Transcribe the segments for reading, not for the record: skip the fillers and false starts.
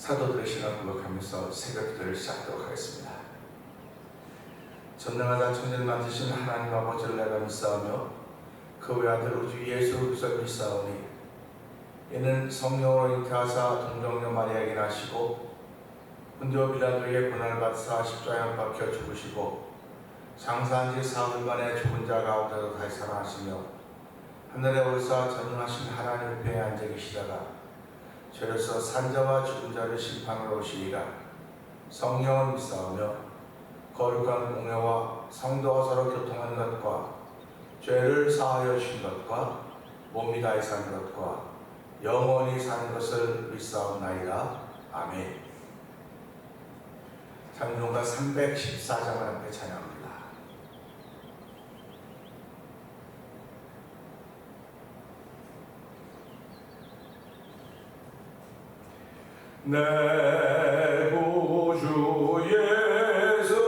사도들의 신앙을 고백하면서 새벽기도를 시작하도록 하겠습니다. 전능하다 천지를 만드신 하나님 아버지를 내가 믿사오며 그 외아들 우주 예수 그리스도를 믿사오니 이는 성령으로 잉태하사 동정녀 마리아에게 나시고 본디오 빌라도의 고난을 받사 십자가에 박혀 죽으시고 장사한 지 사흘 만에 죽은 자 가운데서 다시 살아나시며 하늘에 올사 전능하신 하나님 배에 앉아 계시다가 죄로서 산자와 죽은 자를 심판하러 오시리라. 성령을 믿사오며 거룩한 공회와 성도와 서로 교통하는 것과 죄를 사하여 주신 것과 몸이 다해 사는 것과 영원히 사는 것을 믿사옵나이다. 아멘. 찬송가 314장을 함께 찬양합니다. 내 구주 예수를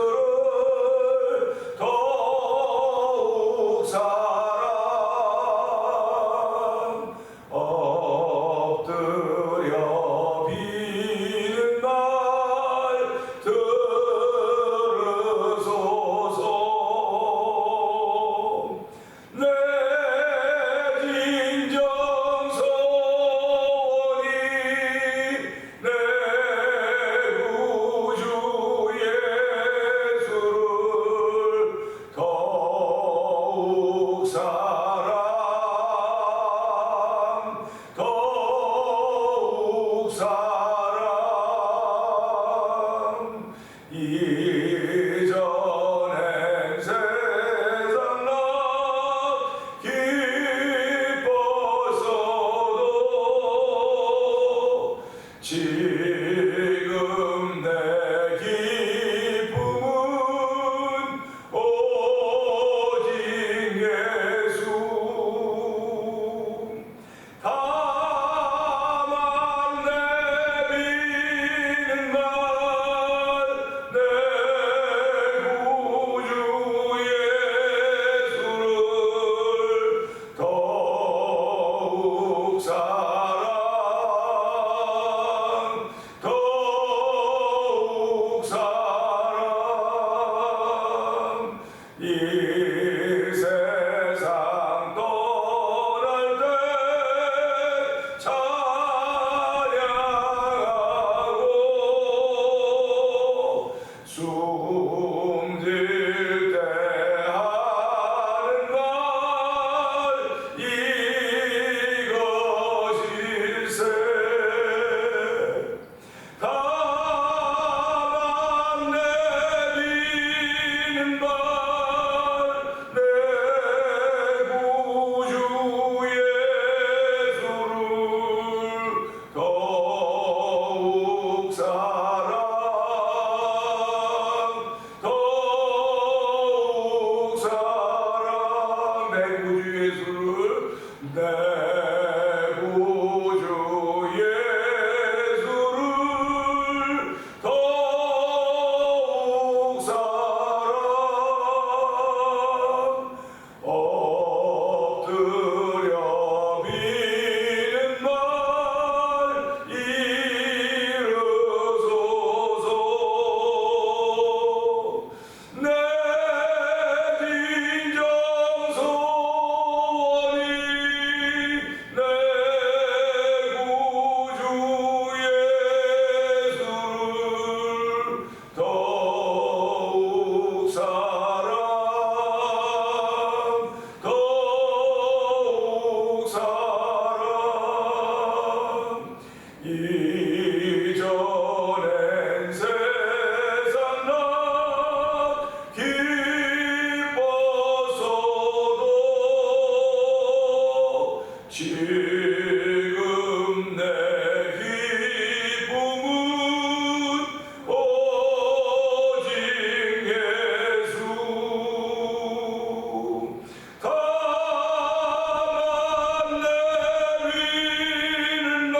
더욱 사랑 엎드려 비는 말 들으소서. 내 이전엔 세상 나 기뻤어도 지금 내 기쁨은 오직 예수. 다만 내비는 말 내 구주 예수를 더욱 사랑 더욱 사랑 이 세상 떠날 때 찬양하고 숨질 때 하는 말 이것일세. 다만 내비는 말 내 구주 예수를 더욱 사랑 더욱 사랑 내 구주 예수를 내 구주 예수를 더욱 사랑 엎드려 비는 말 이르소서. 내 진정소원이 내 구주 예수를 더욱 사랑 더욱 사랑 이전엔 세상 나 기뻤어도 지금 내 기쁨은 오직 예수. 다만 내비는 말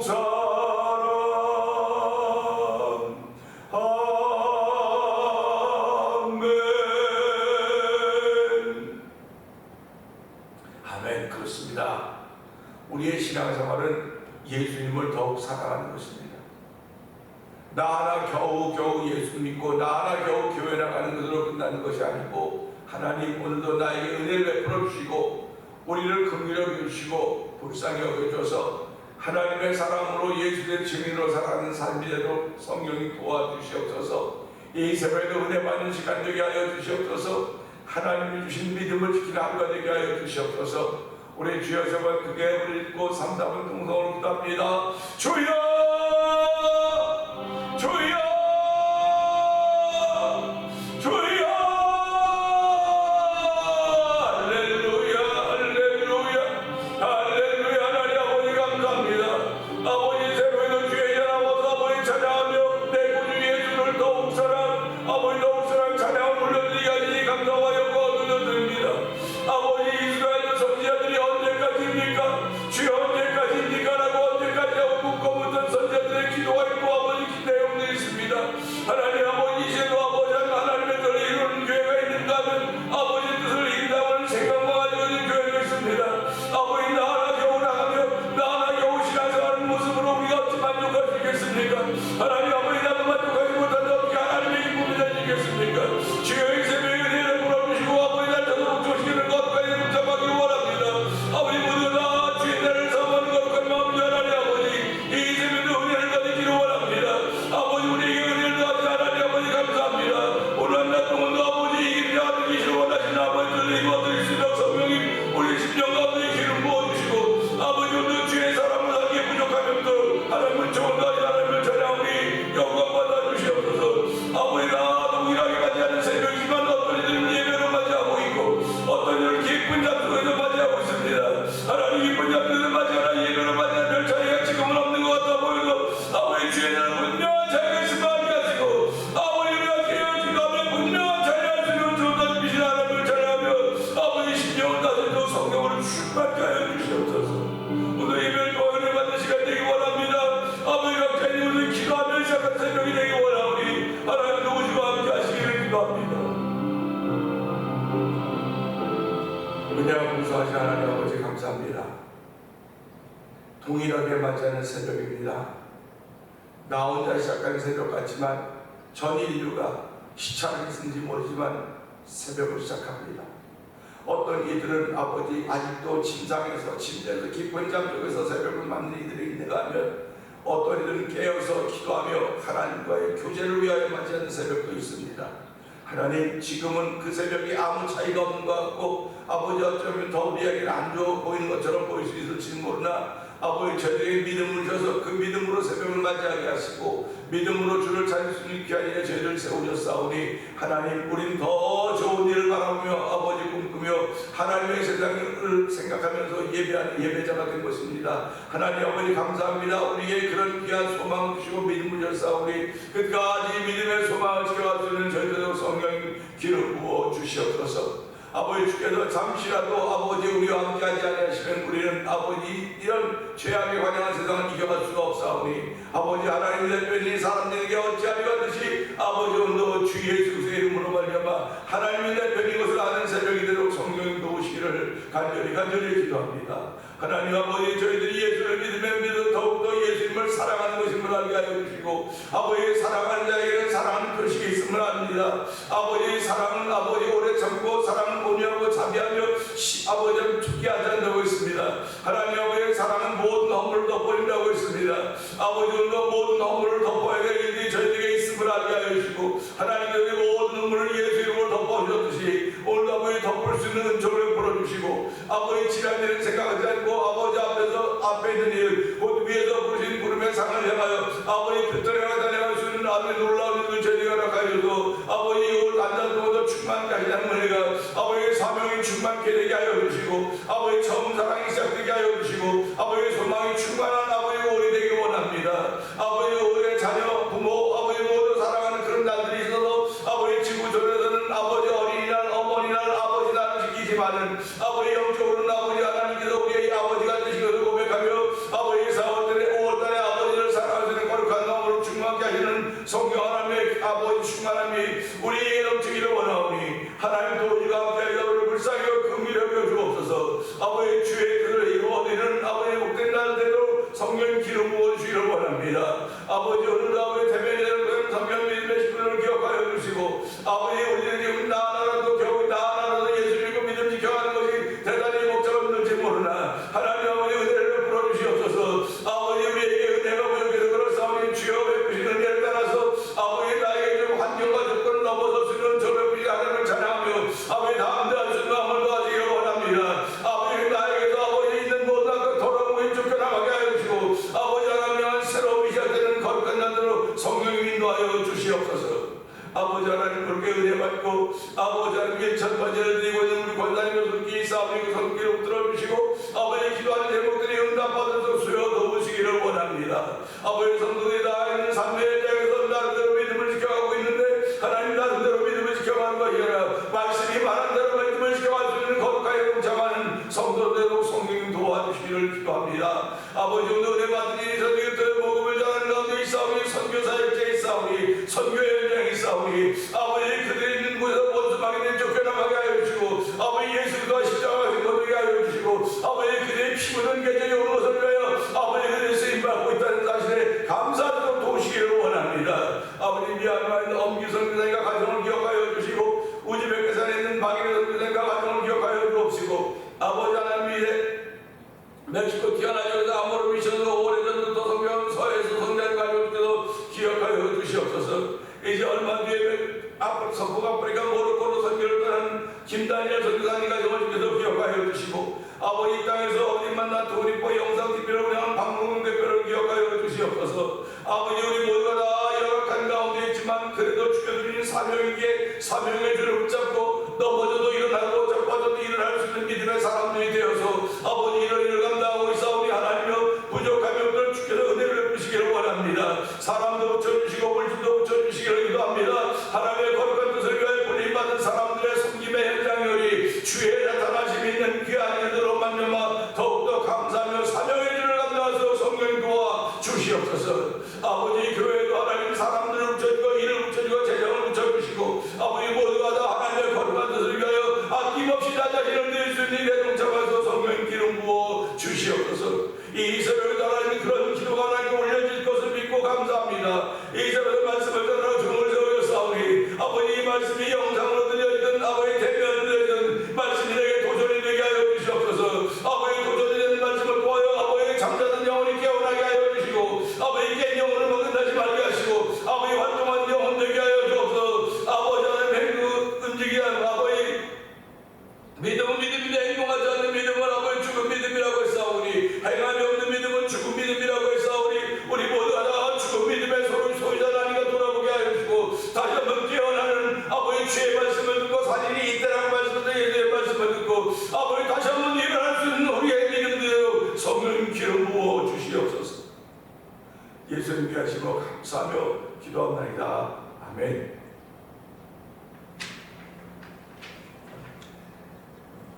사랑. 아멘. 그렇습니다. 우리의 신앙생활은 예수님을 더욱 사랑하는 것입니다. 나 하나 겨우 예수 믿고 나 하나 겨우 교회 나가는 것으로 끝나는 것이 아니고, 하나님 오늘도 나에게 은혜를 베풀어 주시고 우리를 긍휼히 여겨주시고 불쌍히 여겨줘서 하나님의 사랑으로 예수의 증인으로 살아가는 삶이 되도록 성령이 도와주시옵소서. 이 새벽에도 은혜 받는 시간 되게 하여 주시옵소서. 하나님이 주신 믿음을 지키는 하루가 되게 하여 주시옵소서. 우리 주여 세번 크게 부르고 3, 4분 동성으로 기도합니다. 주여! 주여! 주여! 할렐루야! 할렐루야! 할렐루야! 하나님 아버지 감사합니다. 아버지 새로운 주의 전하면서 아버지 찬양하며 내 구주 예수를 더욱 사랑, 아버지 더욱 사랑 찬양을 불러드리게 하시니 감사와 영광을 돌려드립니다. 아버지 이스라엘 선지자들이 언제까지입니까? 주여 언제까지입니까? 라고 언제까지 하고 묻고 묻던 선지자들의 기도가 있고 아버지 내용도 있습니다. 하나님 아버지 이제도 아버지 하나님의 뜻을 이루는 교회가 있는가 하면 아버지 뜻을 이룬다는 생각만 가지고 있는 교회가 있습니다. 아버지 나 하나 겨우 나가며 나 하나 겨우 신앙생활하는 모습으로 우리가 어찌 만족할 수 있겠습니까? 하나님 아버지 나도 만족하지 못한다 어떻게 하나님의 기쁨이 되시겠습니까? 주여 이 새벽에 은혜를 물어주시고 아버지 날 저도록 조시기는 것까지 붙잡아주기 원합니다. 아버지 모두 다 주의 나를 사모하는 것과 마음이 하나님 아버지 이 새벽에도 은혜를 받으기를 원합니다. 아버지 우리에게 은혜를 더하시 하나님 아버지 감사합니다. 오늘 한 날 동안도 아버지 이기를 하시기를 원하시는 아버지를 입어드릴 수 있도록 성령님 우리 심령 가운데 기름 부어주시고 아버지 오늘 주의 사랑을 하기에 부족하면도 하나님을 좋은가지 하나님을 찬양하니 영광 받아주시옵소서. 아버지 나도 일하게 맞이하는 새벽이지만 어떤 이들은 예배를 맞이하고 있고 어떤 이들은 기쁜 잠수에서 맞이하고 있습니다. 하나님 기쁜 잠수에서 맞이하나 예배를 맞이하는 별 차이가 지금은 없는 것 같아 보여도 아버지 주의 나는 분명한 차이가 있음을 알게 하시고 아버지 우리가 깨어지가며 분명한 차이가 있으면 좋은 빛이 하나님을 찬양하며 아버지 심령을 다스리고 성령으로 충만케 하여 주시옵소서. 오늘 예배를 도와주는 받는 시간 되기 원합니다. 아버지 각자의 오늘 기도하며 시작한 새벽이 되기 원하오니 하나님 누구시고 함께 하시기를 기도합니다. 은혜와 공수하신 하나님 아버지 감사합니다. 동일하게 맞이하는 새벽입니다. 나 혼자 시작하는 새벽 같지만 전 인류가 시차가 있는지 모르지만 새벽을 시작합니다. 어떤 이들은 아버지 아직도 침상에서 침대에서 깊은 잠 속에서 새벽을 맞는 이들이 있는가 하면 어떤 이들은 깨어서 기도하며 하나님과의 교제를 위하여 맞이하는 새벽도 있습니다. 하나님 지금은 그 새벽이 아무 차이가 없는 것 같고 아버지 어쩌면 더 우리에게는 안 좋아 보이는 것처럼 보일 수 있을지 모르나 아버지 저희에게 믿음을 주셔서 그 믿음으로 새벽을 맞이하게 하시고 믿음으로 주를 찾을 수 있게 하여 저희를 세우셨사오니 하나님 우린 더 좋은 일을 바라보며 아버지 꿈꾸며 하나님의 세상을 생각하면서 예배하는 예배자가 된 것입니다. 하나님 아버지 감사합니다. 우리에게 그런 귀한 소망을 주시고 믿음을 주셨사오니 끝까지 믿음의 소망을 지켜갈 수 있는 저희들도 성령님 기름 부어 주시옵소서. 아버지 주께서 잠시라도 아버지 우리와 함께하지 아니하시면 우리는 아버지 이런 죄악에 관영한 세상을 이겨갈 수가 없사오니 아버지 하나님의 대표님 사람들에게 어찌하리가듯이 아버지 오늘도 주 예수 그리스도의 이름으로 말미암아 하나님의 대표님 것을 아는 새벽이 되도록 성령님 도우시기를 간절히 기도합니다. 하나님 아버지 저희들이 예수를 믿으면 더욱더 예수님을 사랑하는 것임을 알게 하여 주시고 아버지 사랑하는 자에게는 사랑하는 표식이 있음을 압니다. 아버지 사랑은 아버지 오래 참고 사랑은 온유하고 자비하며 아버지 죽게 하지 않는다고 했습니다. 하나님 아버지의 사랑은 모든 허물을 덮어버린다고 했습니다. 아버지 오늘도 모든 허물을 덮어야 될 일이 저희에게 있음을 알게 하여 주시고 하나님의 모든 허물을 예수 이름으로 덮어주셨듯이 오늘도 아버지 덮을 수 있는 은총을 풀어주시고 아버지 지난 일은 생각하지 않고 아버지 앞에 있는 일 곧 위에서 부르신 구름의 상을 향하여 아버지 뜻대로 나갈 수 있는 아버지 놀라운 일을 저희가 나가여도 아버지 오늘 안전도도 충만케 하시는 은혜가 아버지의 사명이 충만케 되게 하여 주시고 아버지 처음 사랑이 시작되게 하여 주시고 아버지의 소망이 충만한 아버지 오래 되기 원합니다. 아버지 오래 자녀 부모 아버지 모두 사랑하는 그런 날들이 있어서 아버지 지구촌에서는 아버지 어린이날 어머니날 아버지 날을 지키지만은 아버지 영적으로는 아버지 하나님께서 우리의 아버지가 되신 것을 고백하며 아버지 4월달에 5월달에 원합니다. 아버지 오늘도 아버지 대변인 성경 믿음의 식구들을 기억하여 주시고 아버지 우리는 지금 나라도 겨우 나라도 예수 믿고 믿음 지켜가는 것이 대단히 복잡한지 모르나 하나님 아버지 은혜를 풀어주시옵소서. 아버지 우리에게 은혜가 부족해서 그렇사오니 주여 베푸시는 은혜를 따라서 아버지 나에게 좀 환경과 조건을 넘어서 쓰는 저 베푸시 하나님을 찬양하며 아버지 다음대한 순간을 도와주기를 원합니다. 아버지 나에게도 아버지 있는 모든 것 돌아오고 쫓겨나가게 하여 주시고 아버지 하나님 새로운 시작되는 거룩한 날들로 성령님 인도하여 주시옵소서. 아버지 하나님 그렇게 은혜 받고 아버지 하나님께 첫 번째를 드리고 있는 우리 권사님의 손길이 싸움이고 손길을 붙들어 주시고 아버지 기도하는 제목들이 응답받아서 수여 도우시기를 원합니다. 아버지 성도들이 다 있는 삶의 장에서 나름대로 믿음을 지켜가고 있는데 하나님 나름대로 믿음을 지켜가는 것이 아니라 말씀이 말한 대로 믿음을 지켜갈 수 있는 거룩하게 동참하는 성도들로 성령 도와주시기를 기도합니다. 아버지 오늘 은혜 받은 이 선교들 복음을 전하는 가운데 있사오니 선교사역자에 있사오니 선교여행장에 있사오니 아버지 그들이 있는 곳에서 원수마귀는 쫓겨나가게 하여 주시고 아버지 예수가 십자가에 거두게 하여 주시고 아버지 그들의 피 묻은 계절이 오는 것을 위하여 아버지 그들이 쓰임받고 있다는 사실에 감사하도록 도우시기를 원합니다. 아버지 미얀마의 엄기 선교사님과 가정을 기억하여 주시고 우즈베키스탄에 있는 박인혜 선교사님과 가정을 기억하여 주옵시고 아버지 하나님의 멕시코 티아나주에서 아모르 미션으로 오래전부터 성경 서에서 성장을 가져올 때도 기억하여 주시옵소서. 이제 얼마 뒤에 서북 아프리카 모로코로 선교를 떠난 김다니엘 선교사님 가정을 주께서 기억하여 주시고 아버지 이 땅에서 어디 만나 도니포 영상 TV를 운영하는 박문경 대표를 기억하여 주시옵소서. 아버지 우리 모두가 다 열악한 가운데 있지만 그래도 주께드리는 사명이기에 사명의 줄을 붙잡고 넘어져도 일어나고 자빠져도 일어날 수 있는 믿음의 사람들이 되어서 아버지 이런 일을 감당하고 있사오니 하나님여 부족함이 없도록 주께서 은혜를 베푸시기를 원합니다. 사람도 붙여주시고 물질도 붙여주시기를 기도합니다. 하나님의 거룩한 뜻을 위하여 불림받은 사람들의 섬김의 현장이오니 주의 나타나심이 있는 귀한 일들로 만나마 더욱더 감사하며 사명의 줄을 감당하셔서 성령 도와 주시옵소서. 아버지 교회도 하나님 사람들을 붙여주고 일을 붙여주고 재정을 붙여주시고 아버지 모두가 다 하나님의 거룩한 뜻을 위하여 아낌없이 나 자신을 드릴 수 있는 일에 동참하셔서 성령 기름 부어 주시옵소서. 이 새벽에 하나님 그런 기도가 하나님께 올려질 것을 믿고 감사합니다. 이 새벽에 말씀을 전하고 종을 세우셨사오니 아버지 이 말씀이 영상으로 들려지든 아버지 대면으로 들려지든 말씀이 내게 도전이 되게 하여 주시옵소서. 아버지 도전이 되는 말씀을 보여 아버지 잠자는 영혼이 깨어나게 하여 주시고 아버지 깬 영혼을 먹는다지 말게 하시고 아버지 활동하는 영혼 되게 하여 주옵소서. 아버지 하나님 움직이는 아버지 믿음은 믿음인데 행동하지 않는 믿음은 아버지 죽은 믿음이라고 했사오니 행함이 없는 믿음은 죽은 믿음이라고 했사오니 우리 모두가 다 죽은 믿음의 소유자 하나님과 돌아보게 하여 주시고 다시 한번 깨어나는 아버지 주의 말씀을 듣고 사진이 이때라고 말씀을 듣고 예수의 말씀을 듣고 아버지 다시 한번 일어날 수 있는 우리의 믿음대로 성령 기름 부어 주시옵소서. 예수님 귀하시고 감사하며 기도합나이다. 아멘.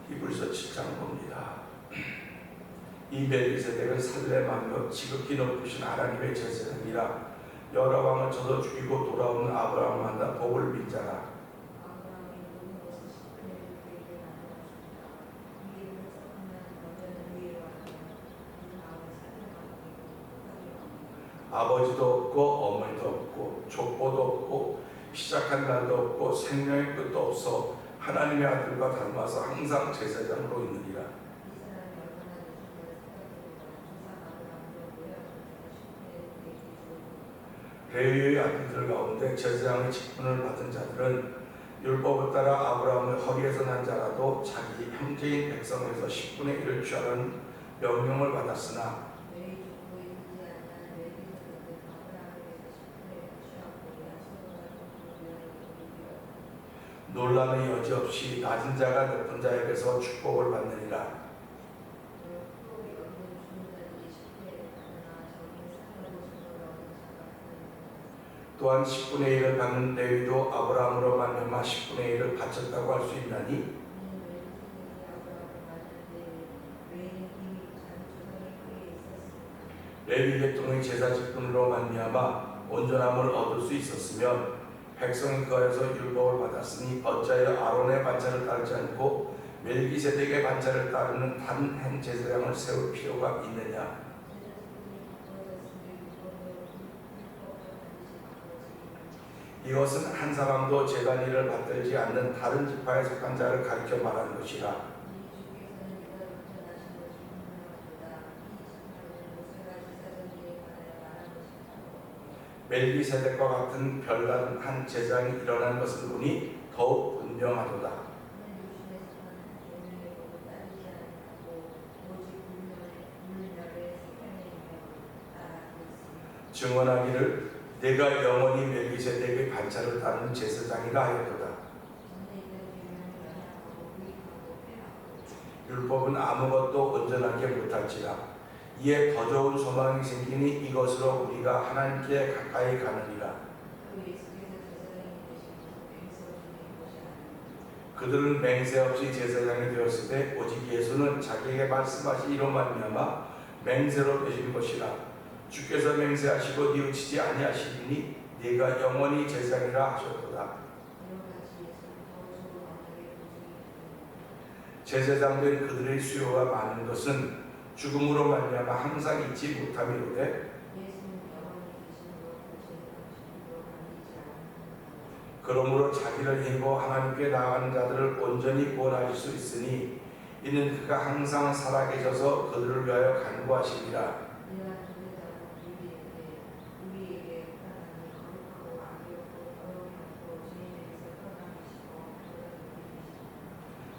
히브리서 7장 봅니다. 이 멜기세덱은 살렘하며 지극히 높으신 하나님의 제사장이라 여러 왕을 쳐서 죽이고 돌아오는 아브라함을 만나 복을 빈 자라. 아버지도 없고 어머니도 없고 족보도 없고 시작한 날도 없고 생명의 끝도 없어 하나님의 아들과 닮아서 항상 제사장으로 있느니라. 레위의 아들들 가운데 제사장의 직분을 받은 자들은 율법을 따라 아브라함의 허리에서 난 자라도 자기 형제인 백성에서 10분의 1을 취하는 명령을 받았으나 논란의 여지 없이 낮은 자가 높은 자에게서 축복을 받느니라. 또한 10분의 1을 받는 레위도 아브라함으로 말미암아 10분의 1을 바쳤다고 할 수 있나니 레위 계통의 제사 직분으로 말미암아 온전함을 얻을 수 있었으면 백성이 거에서 율법을 받았으니 어찌하여 아론의 반차를 따르지 않고 멜기세덱의 반차를 따르는 단행 제사장을 세울 필요가 있느냐. 이것은 한 사람도 제단 일을 받들지 않는 다른 지파에 속한 자를 가리켜 말하는 것이라. 멜기세덱과 같은 별다른 한 제사장이 일어난 것을 보니 더욱 분명하도다. 증언하기를 내가 영원히 멜기세덱의 반차를 따르는 제사장이라 하였도다. 율법은 아무것도 온전하게 못할지라. 이에 더 좋은 소망이 생기니 이것으로 우리가 하나님께 가까이 가느니라. 그들은 맹세 없이 제사장이 되었을 때 오직 예수는 자기에게 말씀하신 이로 말미암아 맹세로 되신 것이라. 주께서 맹세하시고 뉘우치지 아니하시리니 네가 영원히 제사장이라 하셨도다. 제사장된 그들의 수요가 많은 것은 죽음으로 말미암아 항상 잊지 못함이로되 그러므로 자기를 힘입어 하나님께 나아가는 자들을 온전히 구원하실 수 있으니 이는 그가 항상 살아계셔서 그들을 위하여 간구하시리라.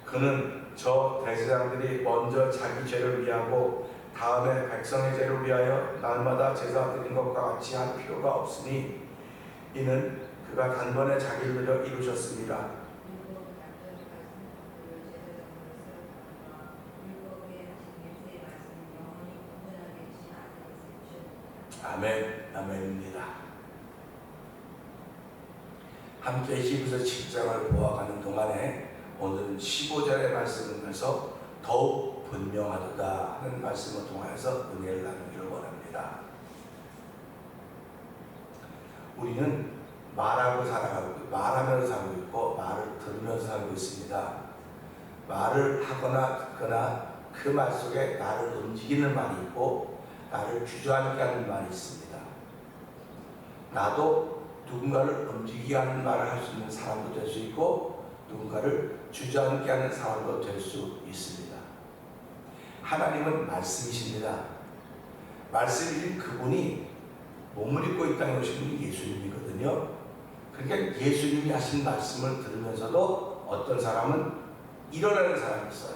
그는 저 대제사장들이 먼저 자기 죄를 위하고 다음에 백성의 죄를 위하여 날마다 제사 드린 것과 같이 할 필요가 없으니 이는 그가 단번에 자기를 위하여 이루셨습니다. 아멘, 아멘입니다. 함께 히브리서 7장을 보아가는 동안에 오늘은 15절의 말씀을 보면서 더욱 분명하도다 하는 말씀을 통하여서 은혜를 나누기를 원합니다. 우리는 말하면서 살고 있고 말을 들으면서 살고 있습니다. 말을 하거나 듣거나 그 말 속에 나를 움직이는 말이 있고 나를 주저앉게 하는 말이 있습니다. 나도 누군가를 움직이게 하는 말을 할 수 있는 사람도 될 수 있고 누군가를 주저앉게 하는 사람도 될 수 있습니다. 하나님은 말씀이십니다. 말씀이신 그분이 몸을 입고 이 땅에 오신 분이 예수님이거든요. 그러니까 예수님이 하신 말씀을 들으면서도 어떤 사람은 일어나는 사람이 있어요.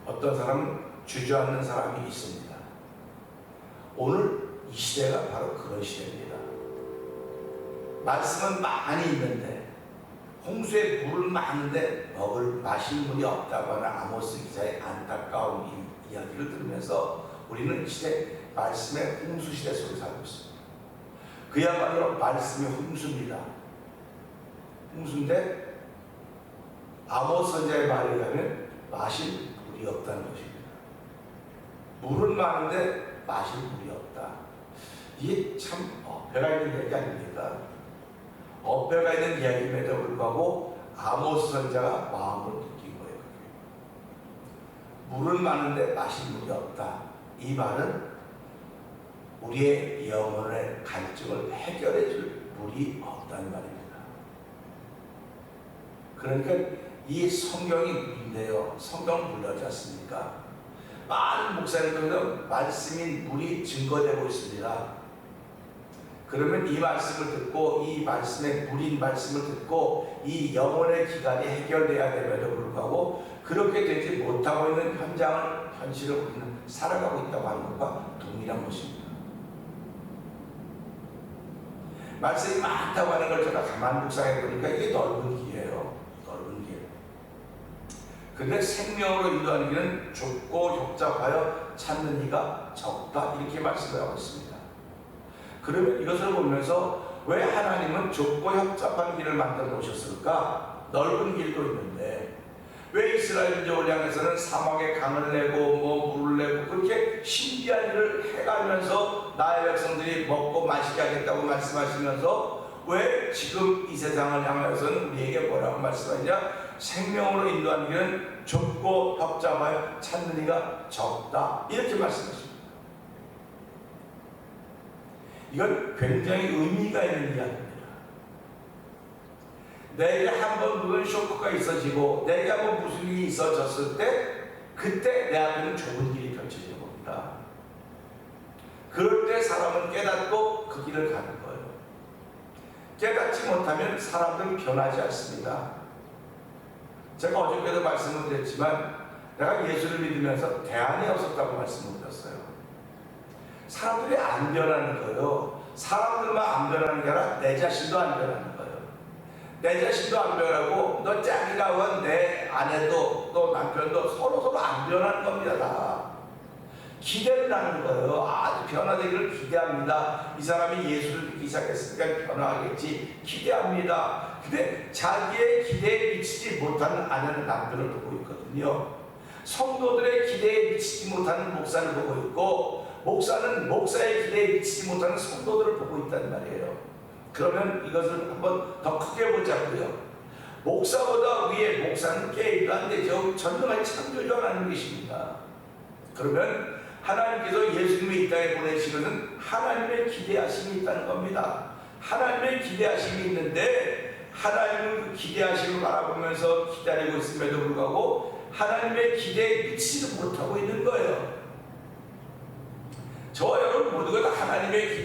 어떤 사람은 주저앉는 사람이 있습니다. 오늘 이 시대가 바로 그런 시대입니다. 말씀은 많이 있는데 홍수에 물은 많은데 마실 물이 없다고 하는 아모스 기자의 안타까운 이야기를 들으면서 우리는 이 시대 말씀의 홍수 시대 속에 살고 있습니다. 그야말로 말씀이 홍수입니다. 홍수인데 아모스 선지자의 말에 의하면 마실 물이 없다는 것입니다. 물은 많은데 마실 물이 없다. 이게 참 어폐가 있는 얘기 아닙니까? 어폐가 있는 이야기임에도 불구하고 아모스 선지자가 마음으로 느낀 거예요. 물은 많은데 마실 물이 없다. 이 말은 우리의 영혼의 갈증을 해결해 줄 물이 없다는 말입니다. 그러니까 이 성경이 물인데요. 성경은 물이지 않습니까? 많은 목사님들은 말씀인 물이 증거되고 있습니다. 그러면 이 말씀을 듣고 이 말씀의 물인 말씀을 듣고 이 영혼의 기간이 해결돼야 됨에도 불구하고 그렇게 되지 못하고 있는 현실을 우리는 살아가고 있다고 하는 것과 동일한 것입니다. 말씀이 많다고 하는 걸 제가 가만히 묵상해 보니까 이게 넓은 길이에요. 넓은 길. 근데 생명으로 인도하는 길은 좁고 협잡하여 찾는 이가 적다. 이렇게 말씀을 하고 있습니다. 그러면 이것을 보면서 왜 하나님은 좁고 협잡한 길을 만들어 놓으셨을까? 넓은 길도 있는데 왜 이스라엘 민족을 향해서는 사막에 강을 내고 물을 내고 그렇게 신비한 일을 해가면서 나의 백성들이 먹고 마시게 하겠다고 말씀하시면서 왜 지금 이 세상을 향해서는 우리에게 뭐라고 말씀하냐? 생명으로 인도하는 길은 좁고 협잡하여 찾는 이가 적다. 이렇게 말씀하십니다. 이건 굉장히 의미가 있는 이야기입니다. 내게 한번 그런 쇼크가 있어지고 내게 한번 무슨 일이 있어졌을 때 그때 내 앞에는 좁은 길이 펼쳐지는 겁니다. 그럴 때 사람은 깨닫고 그 길을 가는 거예요. 깨닫지 못하면 사람들은 변하지 않습니다. 제가 어저께도 말씀을 드렸지만 내가 예수를 믿으면서 대안이 없었다고 말씀을 드렸어요. 사람들이 안 변하는 거예요. 사람들만 안 변하는 게 아니라 내 자신도 안 변하는 거예요. 내 자신도 안 변하고 너 짝이라고 한 내 아내도 또 남편도 서로 안 변하는 겁니다. 다 기대를 하는 거예요. 아주 변화되기를 기대합니다. 이 사람이 예수를 믿기 시작했으니까 변화하겠지 기대합니다. 근데 자기의 기대에 미치지 못하는 아내는 남편을 보고 있거든요. 성도들의 기대에 미치지 못하는 목사를 보고 있고 목사는 목사의 기대에 미치지 못하는 성도들을 보고 있단 말이에요. 그러면 이것을 한번 더 크게 보자고요. 목사보다 위에 목사는 깨어도 안 되죠. 전능한 창조주 하나님 계십니다. 그러면 하나님께서 예수님을 이 땅에 보내신 것은 하나님의 기대하심이 있다는 겁니다. 하나님의 기대하심이 있는데 하나님은 그 기대하심을 바라보면서 기다리고 있음에도 불구하고 하나님의 기대에 미치지 못하고 있는 거예요. 저와 여러분 모두가 다 하나님의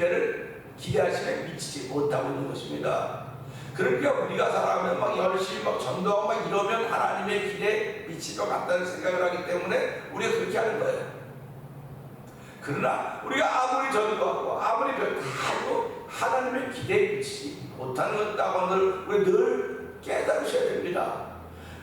기대하심에 미치지 못하고 있는 것입니다. 그러니까 우리가 살아가면 막 열심히 막 전도하고 막 이러면 하나님의 기대에 미칠 것 같다는 생각을 하기 때문에 우리가 그렇게 하는 거예요. 그러나 우리가 아무리 전도하고 아무리 하고 하나님의 기대에 미치지 못하는 것다고는 우리 늘 깨달으셔야 됩니다.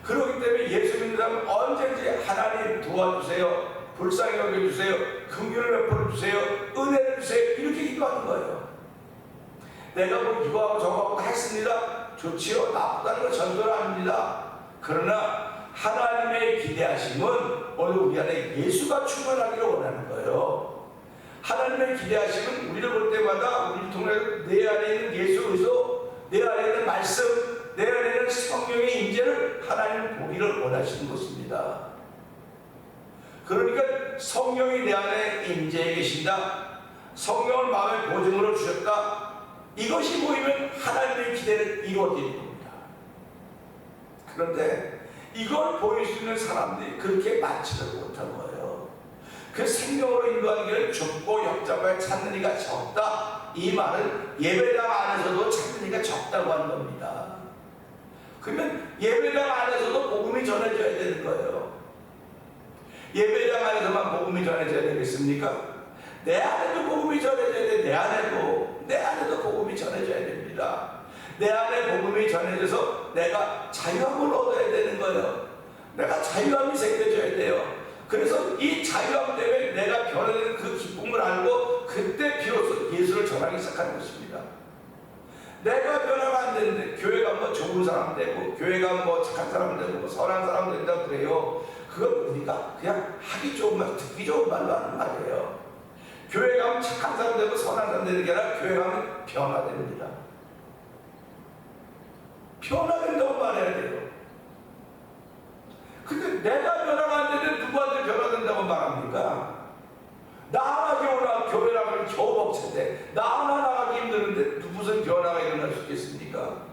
그렇기 때문에 예수 믿는 사람은 언제든지 하나님 도와주세요, 불쌍히 여겨주세요, 긍휼을 베풀어주세요, 은혜를 주세요 이렇게 기도하는 거예요. 내가 뭐 이거하고 저거하고 다 했습니다. 좋지요. 나쁘다는 거 전도를 합니다. 그러나 하나님의 기대하심은 오늘 우리 안에 예수가 충만하기를 원하는 거예요. 하나님의 기대하심은 우리를 볼 때마다 우리를 통해 내 안에 있는 예수 그리스도, 내 안에 있는 말씀, 내 안에 있는 성령의 임재를 하나님 보기를 원하시는 것입니다. 그러니까 성령이 내 안에 임재해 계신다, 성령을 마음의 보증으로 주셨다, 이것이 보이면 하나님의 기대는 이루어지는 겁니다. 그런데 이걸 보일 수 있는 사람들이 그렇게 많지를 못한 거예요. 그 생명으로 인도하는 길을 좁고 역잡아 찾는 이가 적다, 이 말은 예배당 안에서도 찾는 이가 적다고 하는 겁니다. 그러면 예배당 안에서도 복음이 전해져야 되는 거예요. 예배당 안에서만 복음이 전해져야 되겠습니까? 내 안에도 복음이 전해져야 돼. 내 안에도 복음이 전해져야 됩니다. 내 안에 복음이 전해져서 내가 자유함을 얻어야 되는 거예요. 내가 자유함이 생겨져야 돼요. 그래서 이 자유함 때문에 내가 변화되는 그 기쁨을 알고 그때 비로소 예수를 전하기 시작하는 것입니다. 내가 변화가 안 되는데 교회 가면 뭐 좋은 사람 되고 교회 가면 뭐 착한 사람 되고 뭐 선한 사람 된다고 그래요. 그건 우리가 그냥 하기 좋은 말, 듣기 좋은 말로 하는 말이에요. 교회 가면 착한 사람 되고 선한 사람 되는 게 아니라 교회 가면 변화됩니다. 변화된다고 말해야 돼요. 근데 내가 변화가 안 되는데 누구한테 변화된다고 말합니까? 나 하나 교회 나가면 겨우 벅찬데 나 하나 나가기 힘드는데 무슨 변화가 일어날 수 있겠습니까?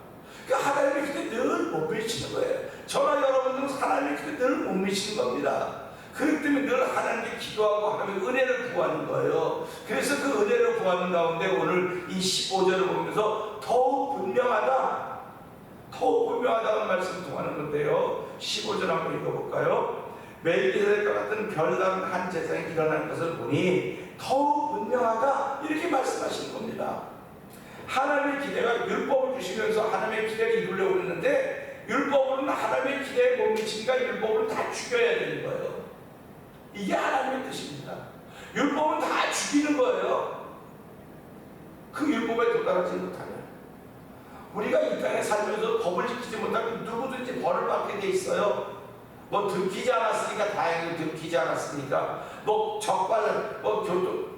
그러니까 하나님의 기대 늘 못 미치는 거예요. 저나 여러분들은 하나님의 기대 늘 못 미치는 겁니다. 그렇기 때문에 늘 하나님께 기도하고 하나님의 은혜를 구하는 거예요. 그래서 그 은혜를 구하는 가운데 오늘 이 15절을 보면서 더욱 분명하다는 말씀 통하는 건데요. 15절 한번 읽어볼까요? 멜기세덱과 같은 별다른 한 제사장이 일어나는 것을 보니 더욱 분명하다 이렇게 말씀하시는 겁니다. 하나님의 기대가 율법을 주시면서 하나님의 기대를 이루려고 했는데 율법으로는 하나님의 기대에 못 미치니까 율법을 다 죽여야 되는 거예요. 이게 하나님의 뜻입니다. 율법은 다 죽이는 거예요. 그 율법에 도달하지 못하면 우리가 이 땅에 살면서 법을 지키지 못하면 누구든지 벌을 받게 돼 있어요. 뭐 들키지 않았으니까 다행히 들키지 않았으니까 뭐 적발 뭐 교통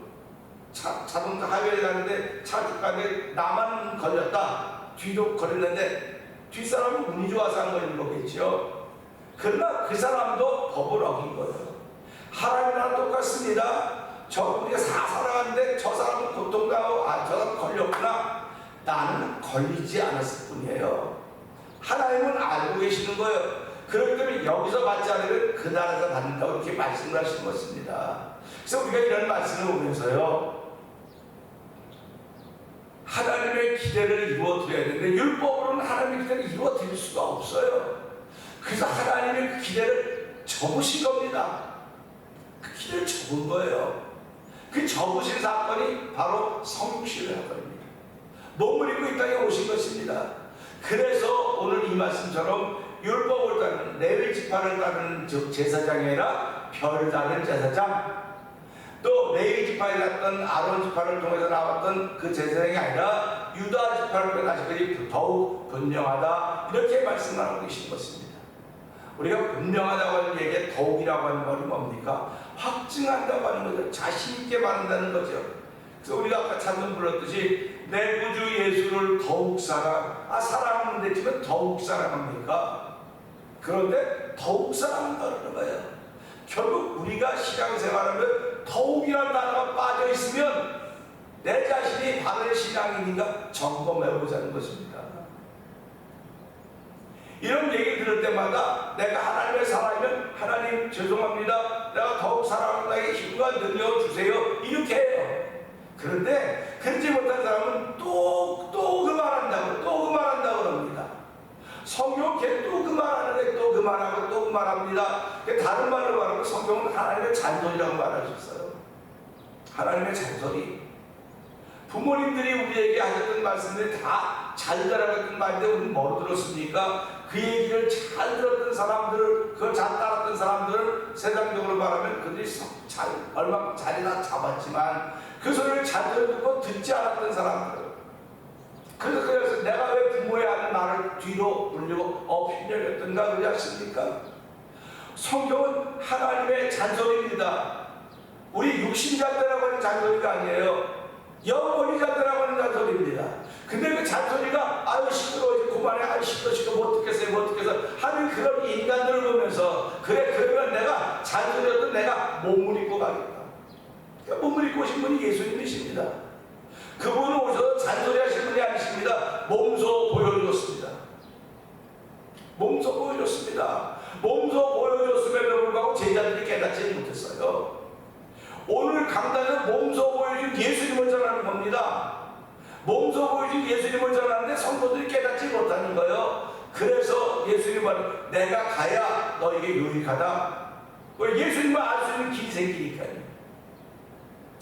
자동차 하이웨이에 가는데 차 주가에 나만 걸렸다, 뒤도 걸렸는데 뒷사람은 운이 좋아서 안 걸린 거겠죠. 그러나 그 사람도 법을 어긴 거예요. 하나님이랑 똑같습니다. 우리가 살아가는데 저 사람은 고통당하고 저 사람 걸렸구나, 나는 걸리지 않았을 뿐이에요. 하나님은 알고 계시는 거예요. 그렇기 때문에 여기서 받지 않으면 그 나라에서 받는다고 이렇게 말씀을 하시는 것입니다. 그래서 우리가 이런 말씀을 보면서요, 하나님의 기대를 이루어드려야 되는데 율법으로는 하나님의 기대를 이루어드릴 수가 없어요. 그래서 하나님의 그 기대를 접으신 겁니다. 그 기대를 접은 거예요. 그 접으신 사건이 바로 성육신의 사건입니다. 몸을 입고 이 땅에 오신 것입니다. 그래서 오늘 이 말씀처럼 율법을 따르는 레위 지파를 따르는 즉 제사장이 아니라 별다른 제사장, 또 레위 지파에 났던 아론 지파를 통해서 나왔던 그 제사장이 아니라 유다 지파를 통해 나신 것이 더욱 분명하다, 이렇게 말씀하고 계신 것입니다. 우리가 분명하다고 하는 얘기에 더욱이라고 하는 말이 뭡니까? 확증한다고 하는 거죠. 자신 있게 말한다는 거죠. 그래서 우리가 아까 찬송 불렀듯이 내 구주 예수를 더욱 사랑하면 되지만 더욱 사랑합니까? 그런데 더욱 사랑한다는 거예요. 결국 우리가 신앙생활하면 더욱이라는 단어가 빠져 있으면 내 자신이 바른 신앙인인가 점검해보자는 것입니다. 이런 얘기 들을 때마다 내가 하나님의 사람이면 하나님 죄송합니다, 내가 더욱 사랑하는 나에게 힘과 능력을 주세요, 이렇게 해요. 그런데 그렇지 못한 사람은 또 그 말한다고 그럽니다. 성경 또 그 말하는데 또 그 말하고 또 그 말합니다. 다른 말로 말하면 성경은 하나님의 잔소리라고 말하셨어요. 하나님의 잔소리. 부모님들이 우리에게 하셨던 말씀들이 다 잘 따라갔던 말인데 우리는 뭐로 들었습니까? 그 얘기를 잘 들었던 사람들을, 그걸 잘 따랐던 사람들은 세상적으로 말하면 그들이 얼마큼 자리나 잡았지만 그 소리를 잘 듣고 듣지 않았던 사람들, 그래서 내가 왜 부모의 하는 말을 뒤로 돌리고 엎히려했던가 그러지 않습니까? 성경은 하나님의 잔소리입니다. 우리 육신자들라고 하는 잔소리가 아니에요. 영원히 자들라고 하는 잔소리입니다. 근데 그 잔소리가 아유 시끄러워, 그만해, 아유 시끄러워, 못 듣겠어 하는 그런 인간들을 보면서 그래, 그러면 내가 잔소리였던 내가 몸을 입고 가겠다. 그러니까 몸을 입고 오신 분이 예수님이십니다. 그분은 오셔서 잔소리 하신 분이 아니십니다. 몸소 보여줬습니다. 몸소 보여줬음에도 불구하고 제자들이 깨닫지 못했어요. 오늘 강단은 몸소 보여준 예수님을 전하는 겁니다. 몸소 보여준 예수님을 전하는데 성도들이 깨닫지 못하는 거예요. 그래서 예수님은 내가 가야 너에게 유익하다. 예수님을 알 수 있는 길이 생기니까요.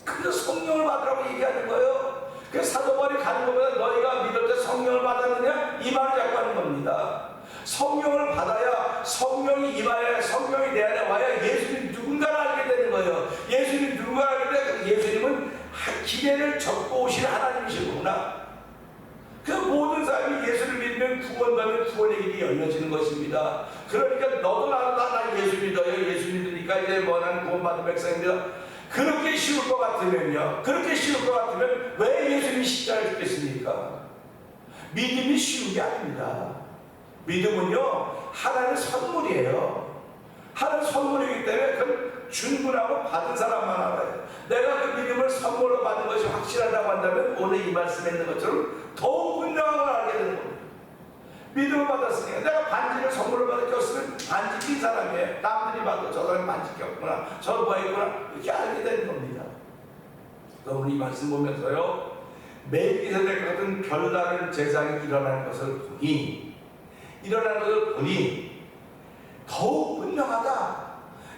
그래서 성령을 받으라고 얘기하는 거예요. 그래서 사도 바울이 가는 것보다 너희가 믿을 때 성령을 받았느냐, 이 말을 자꾸 하는 겁니다. 성령을 받아야, 성령이 임하여 성령이 내 안에 와야 예수님 누군가를 알게 되는 거예요. 예수님 누군가를 알게 되면 예수님은 기대를 접고 오신 하나님이시구나. 그 모든 사람이 예수를 믿으면 구원받는 구원의 길이 열려지는 것입니다. 그러니까 너도 나도 나 예수 믿어요. 예수 믿으니까 이제 나는 구원받은 백성입니다. 그렇게 쉬울 것 같으면요, 그렇게 쉬울 것 같으면 왜 예수님이 십자가를 죽겠습니까? 믿음이 쉬운 게 아닙니다. 믿음은요, 하나님의 선물이에요. 하나님의 선물이기 때문에 그건 준분하고 받은 사람만 알아요. 내가 그 믿음을 선물로 받은 것이 확실하다고 한다면 오늘 이 말씀에 있는 것처럼 더욱 분명한 걸 알게 되는 겁니다. 믿음을 받았으니까 내가 반지를 선물로 받아 꼈으면 반지 낀 사람이에요. 남들이 봐도 저 사람이 반지 꼈구나, 저 뭐 했구나, 이렇게 알게 되는 겁니다. 오늘 이 말씀 보면서요, 멜기세덱 같은 별다른 제사장이 일어나는 것을 보니 더욱 분명하다.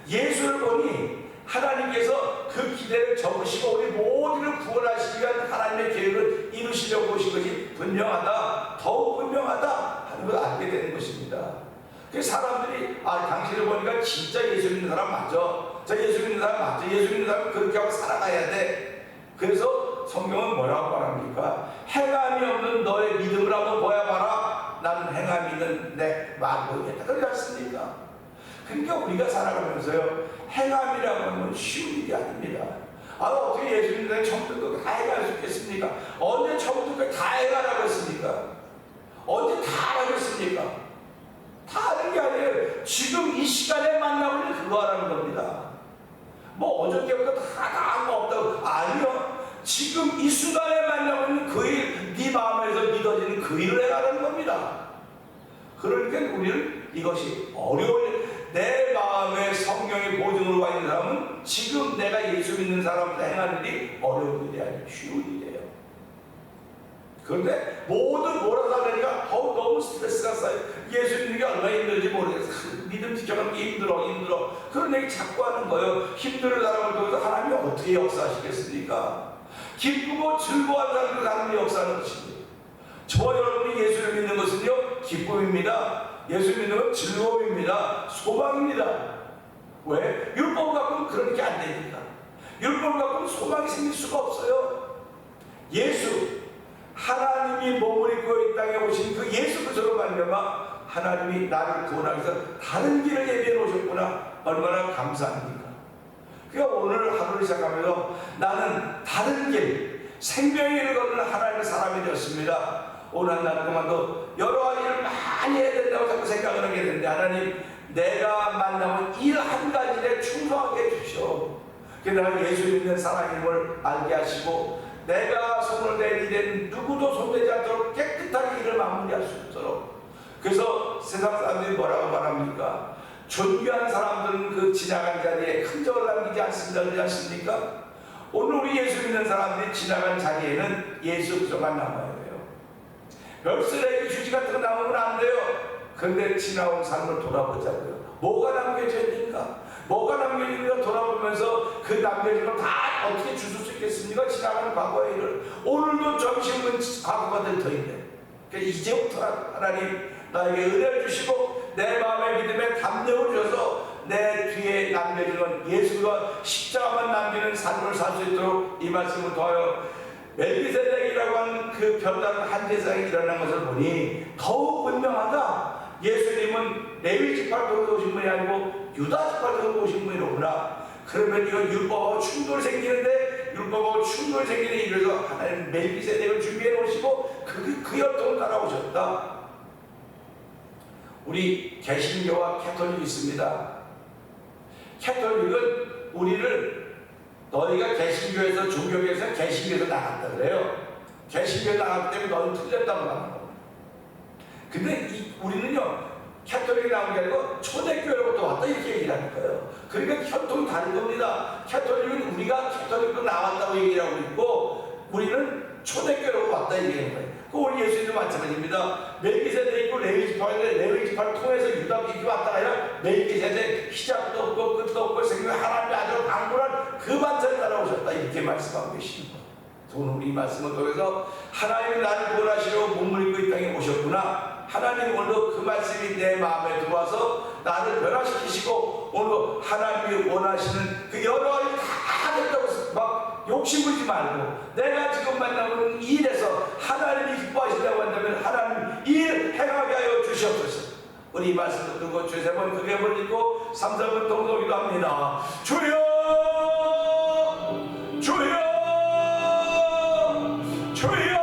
예수를 보니 하나님께서 그 기대를 접으시고 우리 모두를 구원하시기 위한 하나님의 계획을 이루시려고 오신 것이 분명하다, 더욱 분명하다 하는 걸 알게 되는 것입니다. 그래서 사람들이 당신을 보니까 진짜 예수 믿는 사람 맞아, 저 예수 믿는 사람 맞아, 예수 믿는 사람은 그렇게 하고 살아가야 돼. 그래서 성경은 뭐라고 말합니까? 행함이 없는 너의 믿음을 한번 보여봐라. 나는 행함이 있는 내 말을 보이겠다. 그러지 않습니까? 그러니까 우리가 살아가면서요, 행함이라고 하는 건 쉬운 일이 아닙니다. 어떻게 예수 믿는 사람이 처음부터 다 행할 수 있겠습니까? 언제 처음부터 다 행하라고 했습니까? 언제 다 하겠습니까? 다 하는 게 아니에요. 지금 이 시간에 만나고 있는 그거 하라는 겁니다. 뭐 어저께부터 다 한 거 없다고. 아니요. 지금 이 순간에 만나고 있는 그 일, 네 마음에서 믿어지는 그 일을 해가는 겁니다. 그러니까 우리는 이것이 어려운, 내 마음에 성령의 보증으로 와 있는 사람은 지금 내가 예수 믿는 사람보다 행하는 일이 어려운 일이 아니라 쉬운 일이에요. 그런데 모두 몰아서 하니까 너무 스트레스가 쌓여. 예수 믿는 게 얼마나 힘들지 모르겠어. 믿음 지켜가는 게 힘들어. 그런 얘기 자꾸 하는 거예요. 힘든 사람을 통해서 하나님이 어떻게 역사하시겠습니까? 기쁘고 즐거운 사람들 하나님이 역사하는 것입니다. 저와 여러분이 예수를 믿는 것은요, 기쁨입니다. 예수 믿는 건 즐거움입니다. 소망입니다. 왜? 율법 갖고는 그런 게 안 되니까. 율법 갖고는 소망이 생길 수가 없어요. 예수, 하나님이 몸을 입고 이 땅에 오신 그 예수 그리스도로 말미암아 하나님이 나를 구원하기 위해서 다른 길을 예비해 놓으셨구나. 얼마나 감사합니까? 그러니까 오늘 하루를 시작하면서 나는 다른 길, 생명의 길을 걷는 하나님의 사람이 되었습니다. 오늘 한 날 동안도 여러 일을 많이 해야 된다고 자꾸 생각을 하게 되는데, 하나님, 내가 만나면 일 한 가지에 충성하게 해주시오. 내가 예수 믿는 사람임을 알게 하시고, 내가 손을 댄 일에는 누구도 손대지 않도록 깨끗하게 일을 마무리할 수 있도록. 그래서 세상 사람들이 뭐라고 말합니까? 존귀한 사람들은 그 지나간 자리에 흔적을 남기지 않습니다. 그렇지 않습니까? 오늘 우리 예수 믿는 사람들이 지나간 자리에는 예수 그리스도만 남아야 돼요. 별쓰레기 휴지 같은 거 남으면 안 돼요. 그런데 지나온 삶을 돌아보자고요. 뭐가 남겨져 있는가? 뭐가 남겨지는가 돌아보면서 그 남겨진 걸 다 어떻게 주실 수 있겠습니까? 지나가는 과거의 일을. 오늘도 점심은 과거가 될 터인데, 그러니까 이제부터 하나님 나에게 은혜를 주시고 내 마음의 믿음에 담력을 주셔서 내 뒤에 남겨지는 예수가 십자가만 남기는 삶을 살 수 있도록 이 말씀을 통하여 멜기세덱이라고 하는 그 별다른 한 제사장이 일어난 것을 보니 더욱 분명하다. 예수님은 레위 지파를 통해서 오신 분이 아니고 유다 지파를 통해서 오신 분이로구나. 그러면 이건 율법하고 충돌이 생기는데, 율법하고 충돌이 생기는 일에서 하나님 멜기세덱을 준비해 놓으시고 그 혈통을 따라오셨다. 우리 개신교와 캐톨릭이 있습니다. 캐톨릭은 우리를 너희가 개신교에서 종교에서 개신교에서 나갔다 그래요. 개신교에 나갔기 때문에 너희는 틀렸다고 말하는 겁니다. 근데 우리는요, 캐톨릭이 나온 게 아니고 초대교회로부터 왔다 이렇게 얘기를 하는 거예요. 그러니까 혈통이 다른 겁니다. 캐톨릭은 우리가 캐톨릭으로 나왔다고 얘기를 하고 있고, 우리는 초대교회로 왔다 얘기하는 거예요. 그 우리 예수님도 마찬가지입니다. 멜기세덱 있고 레위 지파인데 레위 지파를 통해서 유다 이렇게 왔다가 아니라 멜기세덱 시작도 없고 끝도 없고 생명 하나님이 아주 강군한 그 반찬을 따라오셨다 이렇게 말씀하고 계십니다. 오늘 이 말씀을 통해서 하나님이 나를 구원하시려고 몸을 입고 이 땅에 오셨구나. 하나님 오늘도 그 말씀이 내 마음에 들어와서 나를 변화시키시고, 오늘도 하나님이 원하시는 그 여러 가지 다 됐다고 막 욕심부리지 말고, 내가 지금 만나는 일에서 하나님이 기뻐하신다고 한다면 하나님 일 행하게 하여 주시옵소서. 우리 이 말씀을 듣고 주세 번 크게 벌리고 3, 4분 동동 기도합니다. 주여 주여 주여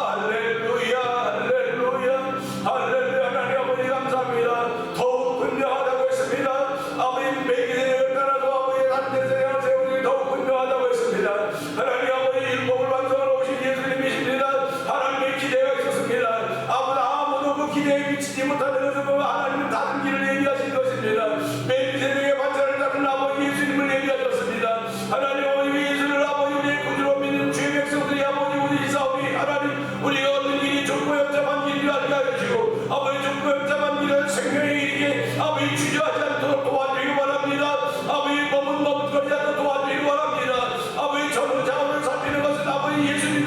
할렐루야 할렐루야 할렐루야. 하나님 아버지 감사합니다. 더욱 분명하다고 했습니다. 아버지 멜기세덱을 따라서 아버지의 단대세를 세우니 더욱 분명하다고 했습니다. 하나님 아버지 율법을 완성하러 오신 예수님이십니다. 하나님의 기대가 있었습니다. 아무도 그 기대에 미치지 못하는 것을 보면 하나님은 다른 길을 예비하신 것입니다. 멜기세덱의 반찬을 따른 아버지 예수님을 예비하셨습니다. 하나님 아버지 예수를 아버지 우리의 구주로 믿는 주의 백성들이 아버지 우리 사오니 하나님 우리가 얻는 길이 좁고 협잡한 길을 알게 하시고, 아버지 좁고 협잡한 길을 생명에 이르게 아버지 주저하지 않도록 도와주시기 바랍니다. 아버지 머뭇거리지 않도록 도와주시기 바랍니다. 아버지 전후 자원을 살피는 것은 아버지 예수님